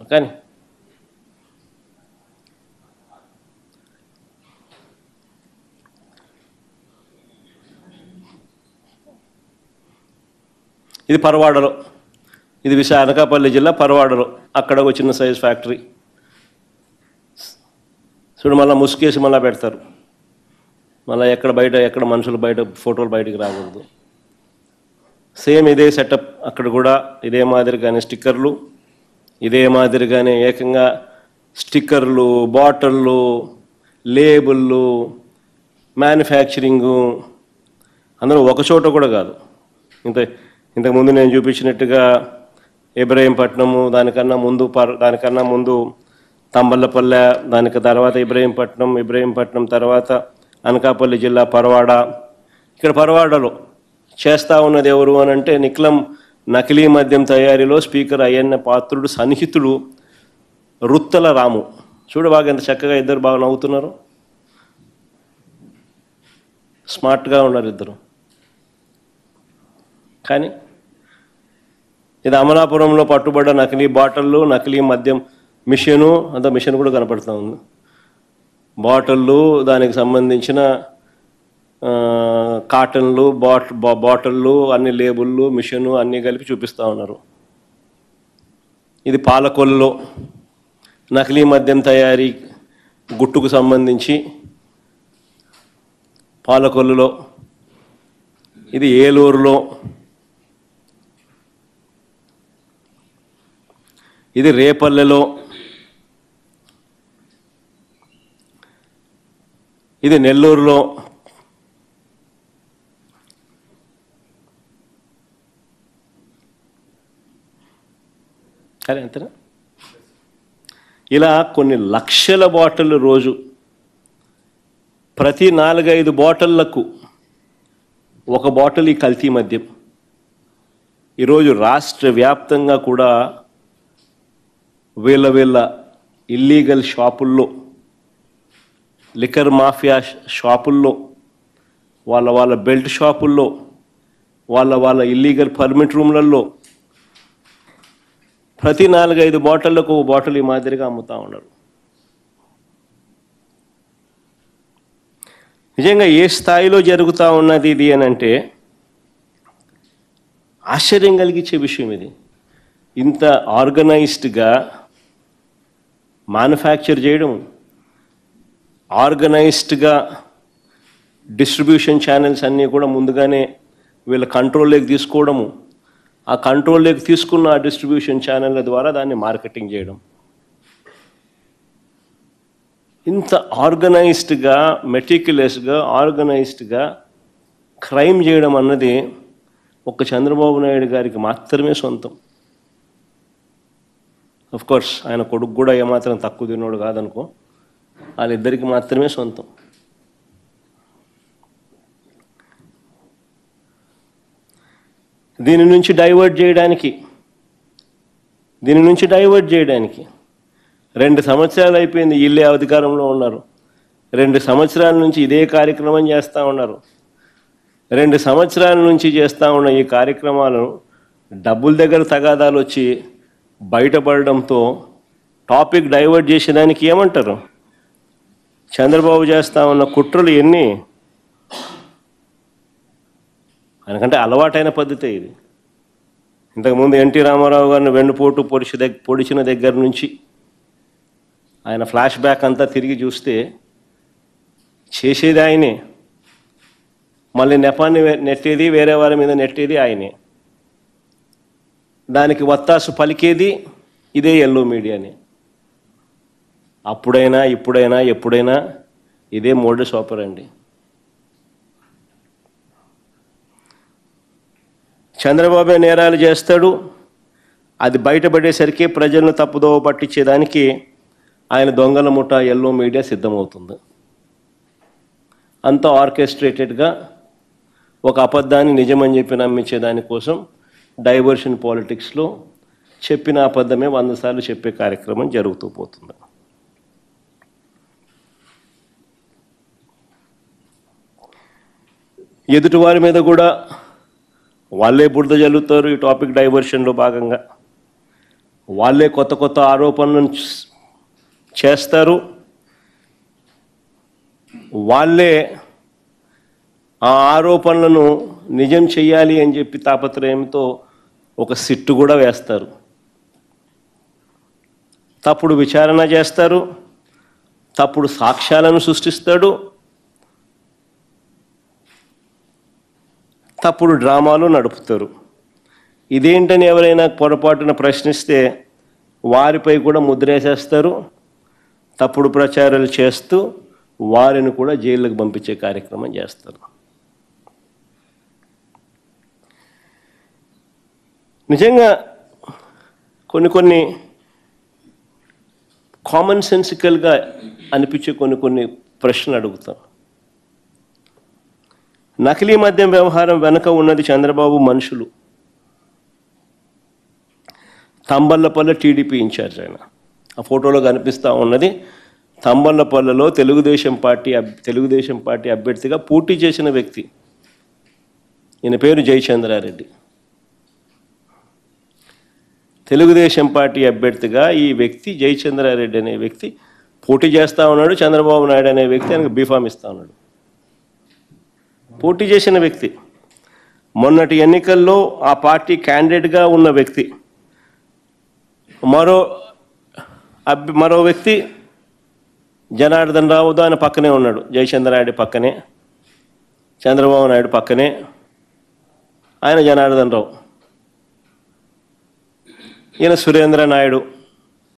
చెప్తున్నారు. కానీ ఇది పరవాడలో, ఇది అనకాపల్లి జిల్లా పరవాడలో, అక్కడ ఒక చిన్న సైజ్ ఫ్యాక్టరీ. చూడు, మళ్ళీ ముసుకేసి మళ్ళీ పెడతారు. మళ్ళీ ఎక్కడ మనుషులు బయట ఫోటోలు బయటికి రాకూడదు. సేమ్ ఇదే సెటప్ అక్కడ కూడా. ఇదే మాదిరిగానే స్టిక్కర్లు, ఇదే మాదిరిగానే ఏకంగా స్టిక్కర్లు, బాటిళ్ళు, లేబుళ్ళు, మ్యానుఫ్యాక్చరింగు అందరూ ఒక చోట కూడా కాదు. ఇంతకుముందు నేను చూపించినట్టుగా ఇబ్రహీంపట్నము, దానికన్నా ముందు తంబళ్ళపల్లె, దానికి తర్వాత ఇబ్రహీంపట్నం తర్వాత అనకాపల్లి జిల్లా పరవాడ. ఇక్కడ పరవాడలో చేస్తూ ఉన్నది ఎవరు అని అంటే నిక్లం నకిలీ మద్యం తయారీలో స్పీకర్ అయ్యన్న పాత్రుడు సన్నిహితుడు రుత్తల రాము. చూడు బాగా ఎంత చక్కగా ఇద్దరు బాగా నవ్వుతున్నారు, స్మార్ట్గా ఉన్నారు ఇద్దరు. కానీ ఇది అమలాపురంలో పట్టుబడ్డ నకిలీ బాటిళ్ళు, నకిలీ మద్యం మిషను, అంత మిషన్ కూడా కనపడుతూ ఉంది. బాటిళ్ళు, దానికి సంబంధించిన కాటన్లు, బాటిళ్ళు, అన్ని లేబుళ్ళు, మిషను అన్నీ కలిపి చూపిస్తూ ఉన్నారు. ఇది పాలకొల్లులో నకిలీ మద్యం తయారీ గుట్టుకు సంబంధించి పాలకొల్లులో, ఇది ఏలూరులో, ఇది రేపల్లెలో, ఇది నెల్లూరులో, సరే అంతేనా. ఇలా కొన్ని లక్షల బాటిళ్ళు రోజు, ప్రతి 4-5 బాటిళ్లకు ఒక బాటిల్ ఈ కల్తీ మద్యం. ఈరోజు రాష్ట్ర వ్యాప్తంగా కూడా వీళ్ళ ఇల్లీగల్ షాపుల్లో, లిక్కర్ మాఫియా షాపుల్లో, వాళ్ళ బెల్ట్ షాపుల్లో, వాళ్ళ ఇల్లీగల్ పర్మిట్ రూమ్లలో ప్రతి 4-5 బాటిళ్లకు ఒక బాటిల్ ఈ మాదిరిగా అమ్ముతూ ఉన్నారు. నిజంగా ఏ స్థాయిలో జరుగుతూ ఉన్నది ఇది అని అంటే ఆశ్చర్యం కలిగించే విషయం ఇది. ఇంత ఆర్గనైజ్డ్గా మ్యానుఫ్యాక్చర్ చేయడం, ఆర్గనైజ్డ్గా డిస్ట్రిబ్యూషన్ ఛానల్స్ అన్నీ కూడా ముందుగానే వీళ్ళ కంట్రోల్లోకి తీసుకోవడము, ఆ కంట్రోల్లోకి తీసుకున్న ఆ డిస్ట్రిబ్యూషన్ ఛానళ్ళ ద్వారా దాన్ని మార్కెటింగ్ చేయడం, ఇంత ఆర్గనైజ్డ్గా, మెటిక్యులస్గా, ఆర్గనైజ్డ్గా క్రైమ్ చేయడం అన్నది ఒక్క చంద్రబాబు నాయుడు గారికి మాత్రమే సొంతం. కోర్స్ ఆయన కొడుకు కూడా ఏమాత్రం తక్కువ తిన్నోడు కాదనుకో, వాళ్ళిద్దరికి మాత్రమే సొంతం. దీని నుంచి డైవర్ట్ చేయడానికి 2 సంవత్సరాలు అయిపోయింది. వీళ్ళే అధికారంలో ఉన్నారు. 2 సంవత్సరాల నుంచి ఇదే కార్యక్రమం చేస్తూ ఉన్నారు. 2 సంవత్సరాల నుంచి చేస్తూ ఉన్న ఈ కార్యక్రమాలను డబ్బుల దగ్గర తగాదాలు వచ్చి బయటపడడంతో టాపిక్ డైవర్ట్ చేసేదానికి ఏమంటారు? చంద్రబాబు చేస్తూ ఉన్న కుట్రలు ఎన్ని? ఆయనకంటే అలవాటైన పద్ధతే ఇది. ఇంతకుముందు ఎన్టీ రామారావు గారిని వెన్నుపోటు పొడిచిన దగ్గర నుంచి ఆయన ఫ్లాష్ బ్యాక్ అంతా తిరిగి చూస్తే చేసేది ఆయనే, మళ్ళీ నెపాన్ని నెట్టేది, వేరే వారి మీద నెట్టేది ఆయనే, దానికి వత్తాసు పలికేది ఇదే ఎల్లో మీడియాని. అప్పుడైనా ఇప్పుడైనా ఎప్పుడైనా ఇదే మోడస్ ఆపరండి. చంద్రబాబు నేరాలు చేస్తాడు, అది బయటపడేసరికి ప్రజలను తప్పుదోవ పట్టించేదానికి ఆయన దొంగల ముఠ ఎల్లో మీడియా సిద్ధమవుతుంది. అంతా ఆర్కెస్ట్రేటెడ్గా ఒక అబద్ధాన్ని నిజమని చెప్పి నమ్మించే దానికోసం డైవర్షన్ పాలిటిక్స్లో చెప్పిన అబద్ధమే 100 సార్లు చెప్పే కార్యక్రమం జరుగుతూ పోతుంది. ఎదుటివారి మీద కూడా వాళ్ళే బురద జల్లుతారు ఈ టాపిక్ డైవర్షన్లో భాగంగా. వాళ్ళే కొత్త కొత్త ఆరోపణలను చేస్తారు. వాళ్ళే ఆ ఆరోపణలను నిజం చెయ్యాలి అని చెప్పి తాపత్రయంతో ఒక సిట్టు కూడా వేస్తారు. తప్పుడు విచారణ చేస్తారు, తప్పుడు సాక్ష్యాలను సృష్టిస్తాడు, తప్పుడు డ్రామాలు నడుపుతారు. ఇదేంటని ఎవరైనా పొరపాటున ప్రశ్నిస్తే వారిపై కూడా ముద్రేసేస్తారు. తప్పుడు ప్రచారాలు చేస్తూ వారిని కూడా జైళ్ళకు పంపించే కార్యక్రమం చేస్తారు. నిజంగా కొన్ని కామన్ సెన్సికల్గా అనిపించే కొన్ని ప్రశ్నలు అడుగుతాం. నకిలీ మద్యం వ్యవహారం వెనక ఉన్నది చంద్రబాబు మనుషులు. తంబళ్ళపల్లె టీడీపీ ఇన్ఛార్జ్ ఆయన. ఆ ఫోటోలో కనిపిస్తూ ఉన్నది తంబళ్ళపల్లెలో తెలుగుదేశం పార్టీ అభ్యర్థిగా పోటీ చేసిన వ్యక్తి. ఈయన పేరు జయచంద్రారెడ్డి. తెలుగుదేశం పార్టీ అభ్యర్థిగా ఈ వ్యక్తి జయచంద్రారెడ్డి అనే వ్యక్తి పోటీ చేస్తూ ఉన్నాడు. చంద్రబాబు నాయుడు అనే వ్యక్తి ఆయనకు బీఫామ్ ఇస్తూ ఉన్నాడు. పోటీ చేసిన వ్యక్తి, మొన్నటి ఎన్నికల్లో ఆ పార్టీ క్యాండిడేట్గా ఉన్న వ్యక్తి. మరో వ్యక్తి జనార్దన్ రావు ఆయన పక్కనే ఉన్నాడు. జయచంద్రారెడ్డి పక్కనే, చంద్రబాబు నాయుడు పక్కనే, ఆయన జనార్దన్ రావు. ఈయన సురేంద్ర నాయుడు.